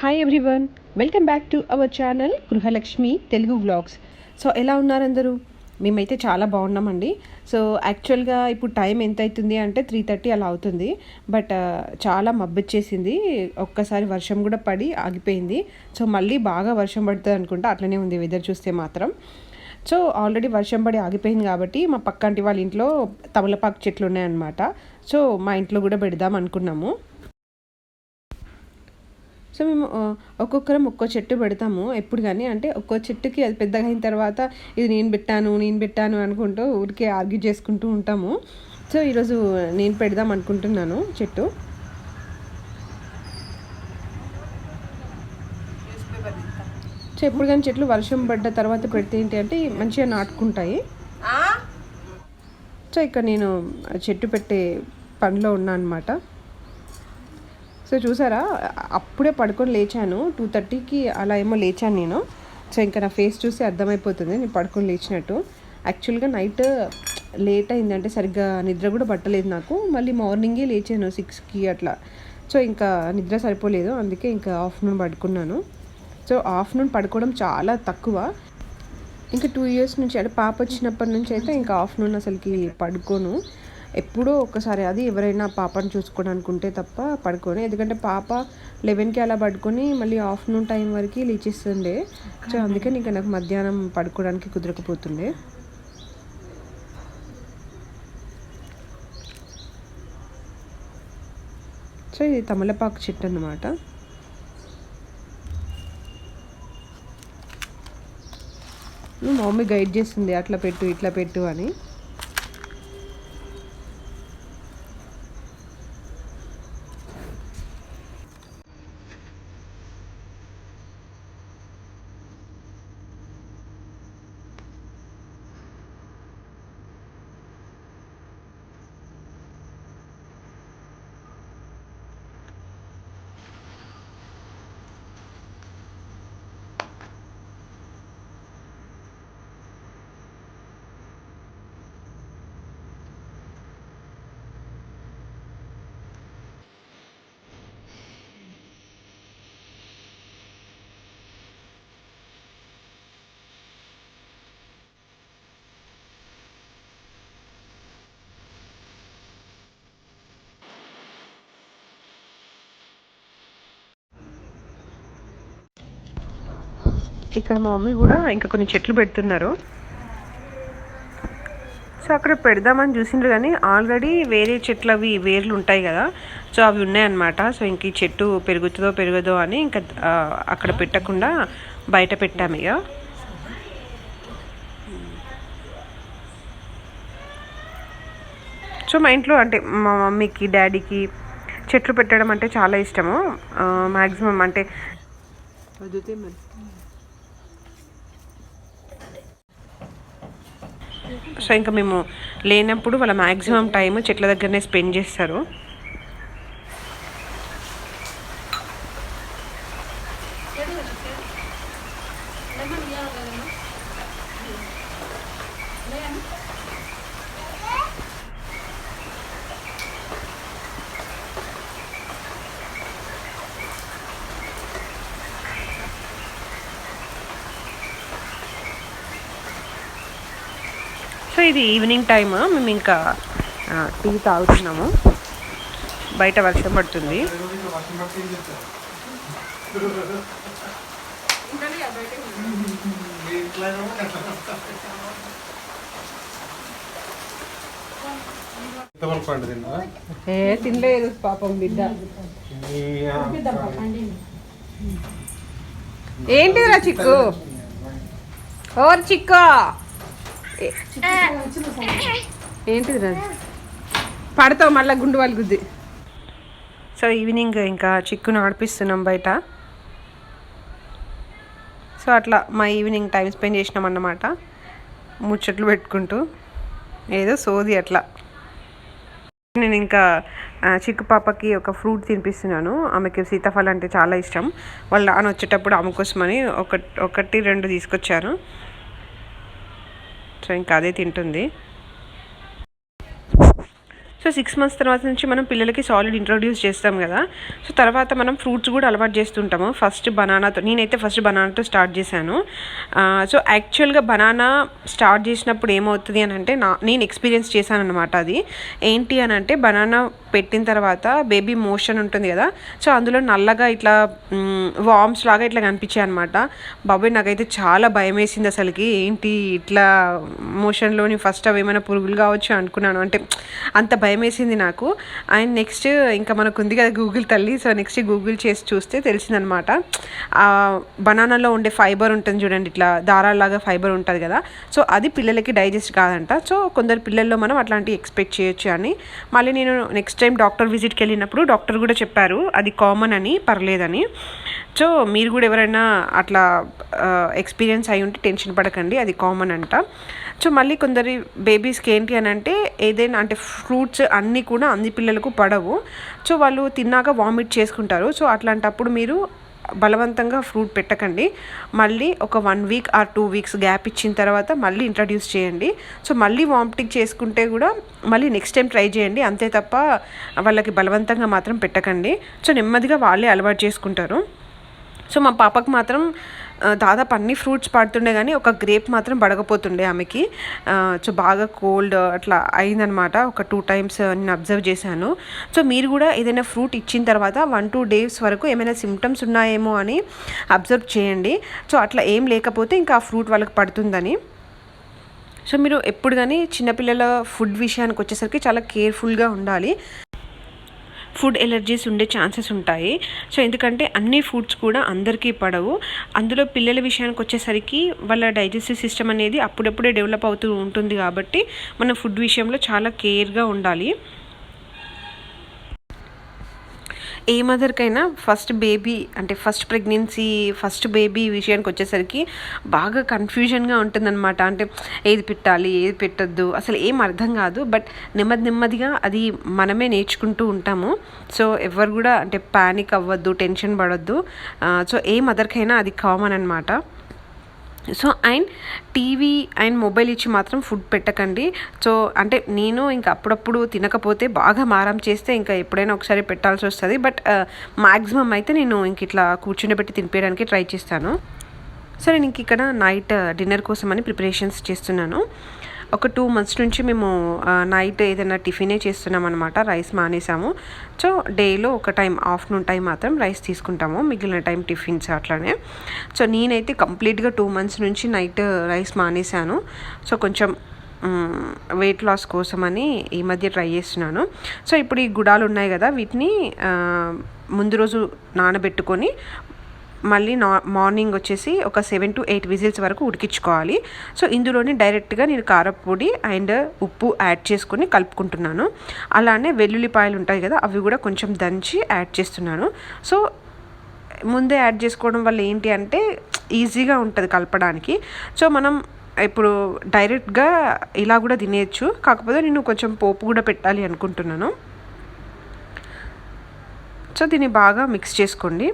Hi everyone, welcome back to our channel Gruhalakshmi Telugu vlogs. So ఎలా ఉన్నారు అందరూ? మేమైతే చాలా బాగున్నామండి. సో యాక్చువల్గా ఇప్పుడు టైం ఎంత అవుతుంది అంటే 3:30 అలా అవుతుంది. బట్ చాలా మబ్బొచ్చేసింది. ఒక్కసారి వర్షం కూడా పడి ఆగిపోయింది. సో మళ్ళీ బాగా వర్షం పడుతుంది అనుకుంటా, అట్లనే ఉంది వెదర్ చూస్తే మాత్రం. సో ఆల్రెడీ వర్షం పడి ఆగిపోయింది కాబట్టి మా పక్కంటి వాళ్ళ ఇంట్లో తమలపాకు చెట్లు ఉన్నాయన్నమాట. సో మా ఇంట్లో కూడా పెడదాం అనుకున్నాము. సో మేము ఒక్కొక్కరం ఒక్కో చెట్టు పెడతాము ఎప్పుడు కానీ. అంటే ఒక్కో చెట్టుకి అది పెద్దగా అయిన తర్వాత ఇది నేను పెట్టాను అనుకుంటూ ఊరికే ఆర్గ్యూ చేసుకుంటూ ఉంటాము. సో ఈరోజు నేను పెడదాం అనుకుంటున్నాను చెట్టు. సో ఎప్పుడు కానీ చెట్లు వర్షం పడ్డ తర్వాత పెడితే ఏంటి అంటే మంచిగా నాటుకుంటాయి. సో ఇక్కడ నేను చెట్టు పెట్టే పనిలో ఉన్నా అనమాట. సో చూసారా, అప్పుడే పడుకొని లేచాను. 2:30కి అలా ఏమో లేచాను నేను. సో ఇంకా నా ఫేస్ చూసి అర్థమైపోతుంది నేను పడుకొని లేచినట్టు. యాక్చువల్గా నైట్ లేట్ అయింది, అంటే సరిగ్గా నిద్ర కూడా పట్టలేదు నాకు. మళ్ళీ మార్నింగే లేచాను 6కి అట్లా. సో ఇంకా నిద్ర సరిపోలేదు, అందుకే ఇంకా ఆఫ్టర్నూన్ పడుకున్నాను. సో ఆఫ్టర్నూన్ పడుకోవడం చాలా తక్కువ. ఇంకా 2 years నుంచి, అంటే పాప వచ్చినప్పటి నుంచి అయితే ఇంకా ఆఫ్టర్నూన్ అసలుకి పడుకోను. ఎప్పుడో ఒకసారి, అది ఎవరైనా పాపను చూసుకోవడానికి ఉంటే తప్ప పడుకొని. ఎందుకంటే పాప 11కి అలా పడుకొని మళ్ళీ ఆఫ్టర్నూన్ టైం వరకు లేచిస్తుండే. సో అందుకని ఇంకా నాకు మధ్యాహ్నం పడుకోవడానికి కుదరకపోతుండే. సో ఇది తమలపాకు చెట్టు అన్నమాట. మా మమ్మీ గైడ్ చేస్తుంది, అట్లా పెట్టు ఇట్లా పెట్టు అని. ఇక్కడ మా మమ్మీ కూడా ఇంకా కొన్ని చెట్లు పెడుతున్నారు. సో అక్కడ పెడదామని చూసిండ్రు కానీ ఆల్రెడీ వేరే చెట్లు అవి వేర్లు ఉంటాయి కదా, సో అవి ఉన్నాయన్నమాట. సో ఇంక ఈ చెట్టు పెరుగుతుందో పెరగదో అని ఇంకా అక్కడ పెట్టకుండా బయట పెట్టాము ఇక. సో మా ఇంట్లో అంటే మా మమ్మీకి డాడీకి చెట్లు పెట్టడం అంటే చాలా ఇష్టము. మ్యాక్సిమం అంటే సో ఇంకా మేము లేనప్పుడు వాళ్ళ మ్యాక్సిమం టైం చెట్ల దగ్గరనే స్పెండ్ చేస్తారు. సో ఇది ఈవినింగ్ టైమ్, మేము ఇంకా టీ తాగుతున్నాము. బయట వర్షం పడుతుంది. తినలేదు పాపం బిడ్డ. ఏంటిదిరా చిక్కు? ఓర్ చిక్కు ఏంటిది రా, పడతావు మళ్ళీ గుండు వాళ్ళు గుద్ది. సో ఈవినింగ్ ఇంకా చిక్కును ఆడిపిస్తున్నాం బయట. సో అట్లా మా ఈవినింగ్ టైం స్పెండ్ చేసినాం అన్నమాట, ముచ్చట్లు పెట్టుకుంటూ ఏదో సోది అట్లా. నేను ఇంకా చిక్కు పాపకి ఒక ఫ్రూట్ తినిపిస్తున్నాను. ఆమెకి సీతాఫలం అంటే చాలా ఇష్టం. వాళ్ళ నాన్న వచ్చేటప్పుడు ఆమె కోసమని ఒకటి 2 తీసుకొచ్చాను. సో ఇంకా అదే తింటుంది. సో 6 మంత్స్ తర్వాత నుంచి మనం పిల్లలకి సాలిడ్ ఇంట్రొడ్యూస్ చేస్తాం కదా. సో తర్వాత మనం ఫ్రూట్స్ కూడా అలవాటు చేస్తుంటాము. ఫస్ట్ బనానాతో, నేనైతే ఫస్ట్ బనానాతో స్టార్ట్ చేశాను. సో యాక్చువల్గా బనానా స్టార్ట్ చేసినప్పుడు ఏమవుతుంది అని అంటే నేను ఎక్స్పీరియన్స్ చేశాను అనమాట. అది ఏంటి అని అంటే, బనానా పెట్టిన తర్వాత బేబీ మోషన్ ఉంటుంది కదా, సో అందులో నల్లగా ఇట్లా వామ్స్ లాగా ఇట్లా కనిపించాయి అనమాట. బాబాయ్ నాకైతే చాలా భయం వేసింది అసలుకి, ఏంటి ఇట్లా మోషన్లోని ఫస్ట్ అవి ఏమైనా పురుగులు కావచ్చు అనుకున్నాను. అంటే అంత భయం వేసింది నాకు. అండ్ నెక్స్ట్ ఇంకా మనకు ఉంది కదా గూగుల్ తల్లి, సో నెక్స్ట్ గూగుల్ చేసి చూస్తే తెలిసిందనమాట, బనానాలో ఉండే ఫైబర్ ఉంటుంది చూడండి, ఇట్లా దారాలాగా ఫైబర్ ఉంటుంది కదా, సో అది పిల్లలకి డైజెస్ట్ కాదంట. సో కొందరు పిల్లల్లో మనం అట్లాంటివి ఎక్స్పెక్ట్ చేయొచ్చు అని. మళ్ళీ నేను నెక్స్ట్ టైం డాక్టర్ విజిట్కి వెళ్ళినప్పుడు డాక్టర్ కూడా చెప్పారు అది కామన్ అని, పర్లేదని. సో మీరు కూడా ఎవరైనా అట్లా ఎక్స్పీరియన్స్ అయి ఉంటే టెన్షన్ పడకండి, అది కామన్ అంట. సో మళ్ళీ కొందరి బేబీస్కి ఏంటి అని అంటే, ఏదైనా అంటే ఫ్రూట్స్ అన్నీ కూడా అన్ని పిల్లలకు పడవు. సో వాళ్ళు తిన్నాక వామిట్ చేసుకుంటారు. సో అట్లాంటప్పుడు మీరు బలవంతంగా ఫ్రూట్ పెట్టకండి. మళ్ళీ ఒక 1 వీక్ ఆర్ 2 వీక్స్ గ్యాప్ ఇచ్చిన తర్వాత మళ్ళీ ఇంట్రడ్యూస్ చేయండి. సో మళ్ళీ వామిటింగ్ చేసుకుంటే కూడా మళ్ళీ నెక్స్ట్ టైం ట్రై చేయండి, అంతే తప్ప వాళ్ళకి బలవంతంగా మాత్రం పెట్టకండి. సో నెమ్మదిగా వాళ్ళే అలవాటు చేసుకుంటారు. సో మా పాపకు మాత్రం దాదాపు అన్ని ఫ్రూట్స్ పడుతుండే కానీ ఒక గ్రేప్ మాత్రం పడకపోతుండే ఆమెకి. సో బాగా కోల్డ్ అట్లా అయిందనమాట. ఒక 2 టైమ్స్ నేను అబ్జర్వ్ చేశాను. సో మీరు కూడా ఏదైనా ఫ్రూట్ ఇచ్చిన తర్వాత 1-2 డేస్ వరకు ఏమైనా సిమ్టమ్స్ ఉన్నాయేమో అని అబ్జర్వ్ చేయండి. సో అట్లా ఏం లేకపోతే ఇంకా ఆ ఫ్రూట్ వాళ్ళకి పడుతుందని. సో మీరు ఎప్పుడు కానీ చిన్నపిల్లల ఫుడ్ విషయానికి వచ్చేసరికి చాలా కేర్ఫుల్గా ఉండాలి. ఫుడ్ ఎలర్జీస్ ఉండే ఛాన్సెస్ ఉంటాయి. సో ఎందుకంటే అన్ని ఫుడ్స్ కూడా అందరికీ పడవు. అందులో పిల్లల విషయానికి వచ్చేసరికి వాళ్ళ డైజెస్టివ్ సిస్టమ్ అనేది అప్పుడప్పుడే డెవలప్ అవుతూ ఉంటుంది కాబట్టి మనం ఫుడ్ విషయంలో చాలా కేర్గా ఉండాలి. ఏ మదర్కైనా ఫస్ట్ బేబీ అంటే ఫస్ట్ ప్రెగ్నెన్సీ, ఫస్ట్ బేబీ విషయానికి వచ్చేసరికి బాగా కన్ఫ్యూజన్గా ఉంటుందన్నమాట. అంటే ఏది పెట్టాలి, ఏది పెట్టద్దు, అసలు ఏం అర్థం కాదు. బట్ నెమ్మదిగా అది మనమే నేర్చుకుంటూ ఉంటాము. సో ఎవరు కూడా అంటే ప్యానిక్ అవ్వద్దు, టెన్షన్ పడొద్దు. సో ఏ మదర్కైనా అది కామన్ అనమాట. So and TV and mobile ఇచ్చి మాత్రం ఫుడ్ పెట్టకండి. సో అంటే నేను ఇంకా అప్పుడప్పుడు తినకపోతే బాగా మారం చేస్తే ఇంకా ఎప్పుడైనా ఒకసారి పెట్టాల్సి వస్తుంది. బట్ మ్యాక్సిమం అయితే నేను ఇంక ఇట్లా కూర్చుని పెట్టి తినిపించడానికి ట్రై చేస్తాను. సో నేను ఇంక ఇక్కడ నైట్ డిన్నర్ కోసమని ప్రిపరేషన్స్ చేస్తున్నాను. ఒక 2 మంత్స్ నుంచి మేము నైట్ ఏదైనా టిఫినే చేస్తున్నాం అనమాట. రైస్ మానేసాము. సో డేలో ఒక టైం, ఆఫ్టర్నూన్ టైం మాత్రం రైస్ తీసుకుంటాము, మిగిలిన టైం టిఫిన్స్ అట్లానే. సో నేనైతే కంప్లీట్గా 2 మంత్స్ నుంచి నైట్ రైస్ మానేశాను. సో కొంచెం వెయిట్ లాస్ కోసమని ఈ మధ్య ట్రై చేస్తున్నాను. సో ఇప్పుడు ఈ గుడాలు ఉన్నాయి కదా, వీటిని ముందు రోజు నానబెట్టుకొని మళ్ళీ మార్నింగ్ వచ్చేసి ఒక 7 to 8 విజిల్స్ వరకు ఉడికించుకోవాలి. సో ఇందులోనే డైరెక్ట్గా నేను కారపొడి అండ్ ఉప్పు యాడ్ చేసుకొని కలుపుకుంటున్నాను. అలానే వెల్లుల్లిపాయలు ఉంటాయి కదా, అవి కూడా కొంచెం దంచి యాడ్ చేస్తున్నాను. సో ముందే యాడ్ చేసుకోవడం వల్ల ఏంటి అంటే ఈజీగా ఉంటుంది కలపడానికి. సో మనం ఇప్పుడు డైరెక్ట్గా ఇలా కూడా తినేయచ్చు, కాకపోతే నేను కొంచెం పోపు కూడా పెట్టాలి అనుకుంటున్నాను. సో దీన్ని బాగా మిక్స్ చేసుకోండి.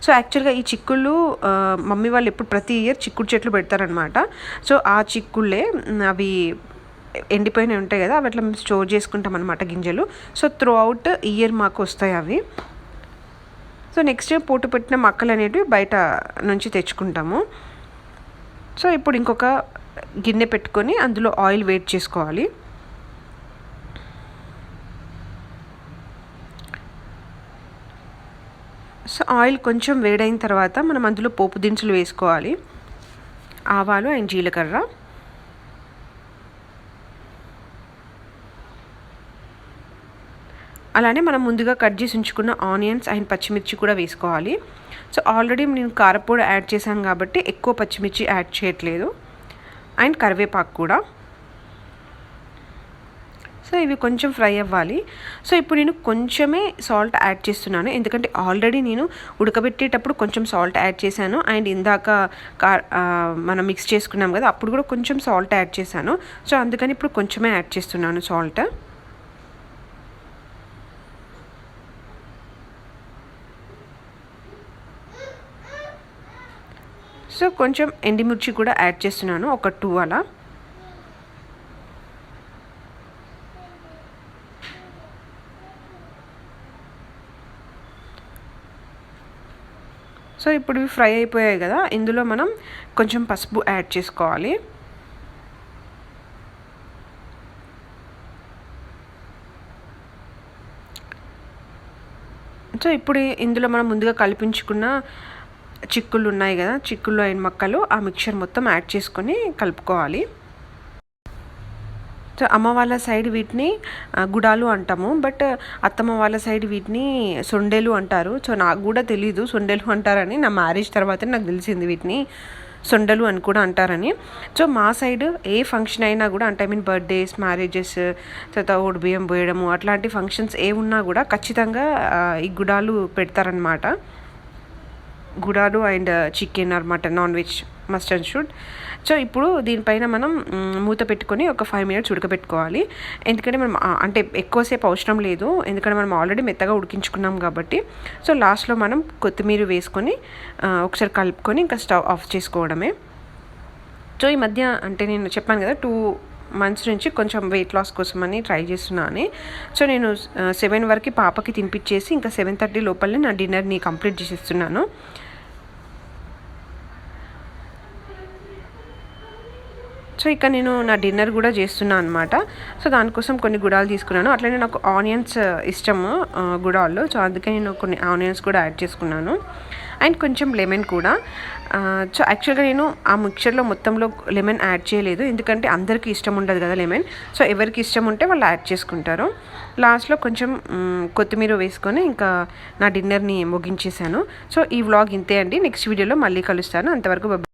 సో యాక్చువల్గా ఈ చిక్కుళ్ళు మమ్మీ వాళ్ళు ఎప్పుడు ప్రతి ఇయర్ చిక్కుడు చెట్లు పెడతారనమాట. సో ఆ చిక్కుళ్ళే అవి ఎండిపోయినవి ఉంటాయి కదా, అవి అట్లా మేము స్టోర్ చేసుకుంటాం అనమాట గింజలు. సో త్రూ అవుట్ ఇయర్ మాకు వస్తాయి అవి. సో నెక్స్ట్ పోటు పెట్టిన మక్కలు అనేవి బయట నుంచి తెచ్చుకుంటాము. సో ఇప్పుడు ఇంకొక గిన్నె పెట్టుకొని అందులో ఆయిల్ వేడి చేసుకోవాలి. సో ఆయిల్ కొంచెం వేడైన తర్వాత మనం అందులో పోపు దినుసులు వేసుకోవాలి. ఆవాలు అండ్ జీలకర్ర, అలానే మనం ముందుగా కట్ చేసి ఉంచుకున్న ఆనియన్స్ అండ్ పచ్చిమిర్చి కూడా వేసుకోవాలి. సో ఆల్రెడీ నేను కారపొడి యాడ్ చేశాను కాబట్టి ఎక్కువ పచ్చిమిర్చి యాడ్ చేయట్లేదు. అండ్ కరివేపాకు కూడా. సో ఇవి కొంచెం ఫ్రై అవ్వాలి. సో ఇప్పుడు నేను కొంచెమే సాల్ట్ యాడ్ చేస్తున్నాను, ఎందుకంటే ఆల్రెడీ నేను ఉడకబెట్టేటప్పుడు కొంచెం సాల్ట్ యాడ్ చేశాను. అండ్ ఇందాక మనం మిక్స్ చేసుకున్నాం కదా, అప్పుడు కూడా కొంచెం సాల్ట్ యాడ్ చేశాను. సో అందుకని ఇప్పుడు కొంచెమే యాడ్ చేస్తున్నాను సాల్ట్. సో కొంచెం ఎండిమిర్చి కూడా యాడ్ చేస్తున్నాను, ఒక 2 అలా. సో ఇప్పుడు ఇవి ఫ్రై అయిపోయాయి కదా, ఇందులో మనం కొంచెం పసుపు యాడ్ చేసుకోవాలి. సో ఇప్పుడు ఇందులో మనం ముందుగా కలిపించుకున్న చిక్కుళ్ళు ఉన్నాయి కదా, చిక్కుళ్ళు అయిన ముక్కలు ఆ మిక్చర్ మొత్తం యాడ్ చేసుకొని కలుపుకోవాలి. సో అమ్మ వాళ్ళ సైడ్ వీటిని గుడాలు అంటాము, బట్ అత్తమ్మ వాళ్ళ సైడ్ వీటిని సొండేలు అంటారు. సో నాకు కూడా తెలీదు సొండేలు అంటారని, నా మ్యారేజ్ తర్వాత నాకు తెలిసింది వీటిని సొండలు అని కూడా అంటారని. సో మా సైడ్ ఏ ఫంక్షన్ అయినా కూడా, అంటే ఐ మీన్ బర్త్డేస్, మ్యారేజెస్, తర్వాత ఓడి బియ్యం పోయడము అట్లాంటి ఫంక్షన్స్ ఏ ఉన్నా కూడా ఖచ్చితంగా ఈ గుడాలు పెడతారనమాట. గుడాలు and chicken or mutton, non veg must and should. So ఇప్పుడు దీనిపైన మనం మూత పెట్టుకొని ఒక 5 minutes ఉడకబెట్టుకోవాలి. ఎందుకంటే మనం అంటే ఎక్కువసేపు అవసరం లేదు, ఎందుకంటే మనం ఆల్రెడీ మెత్తగా ఉడికించుకున్నాం కాబట్టి. సో లాస్ట్లో మనం కొత్తిమీర వేసుకొని ఒకసారి కలుపుకొని ఇంకా స్టవ్ ఆఫ్ చేసుకోవడమే. సో ఈ మధ్య అంటే నేను చెప్పాను కదా 2 months నుంచి కొంచెం వెయిట్ లాస్ కోసం అని ట్రై చేస్తున్నాను. సో నేను 7 వరకు పాపకి తినిపించేసి ఇంకా 7:30 లోపలనే నా డిన్నర్ని కంప్లీట్ చేసేస్తున్నాను. సో ఇక నేను నా డిన్నర్ కూడా చేస్తున్నాను అనమాట. సో దానికోసం కొన్ని గుడాలు తీసుకున్నాను. అట్లనే నాకు ఆనియన్స్ ఇష్టము గుడాల్లో, సో అందుకే నేను కొన్ని ఆనియన్స్ కూడా యాడ్ చేసుకున్నాను అండ్ కొంచెం లెమన్ కూడా. సో యాక్చువల్గా నేను ఆ మిక్చర్లో మొత్తంలో లెమన్ యాడ్ చేయలేదు, ఎందుకంటే అందరికీ ఇష్టం ఉండదు కదా లెమన్. సో ఎవరికి ఇష్టం ఉంటే వాళ్ళు యాడ్ చేసుకుంటారు. లాస్ట్లో కొంచెం కొత్తిమీర వేసుకొని ఇంకా నా డిన్నర్ని ముగించేశాను. సో ఈ వ్లాగ్ ఇంతే అండి. నెక్స్ట్ వీడియోలో మళ్ళీ కలుస్తాను. అంతవరకు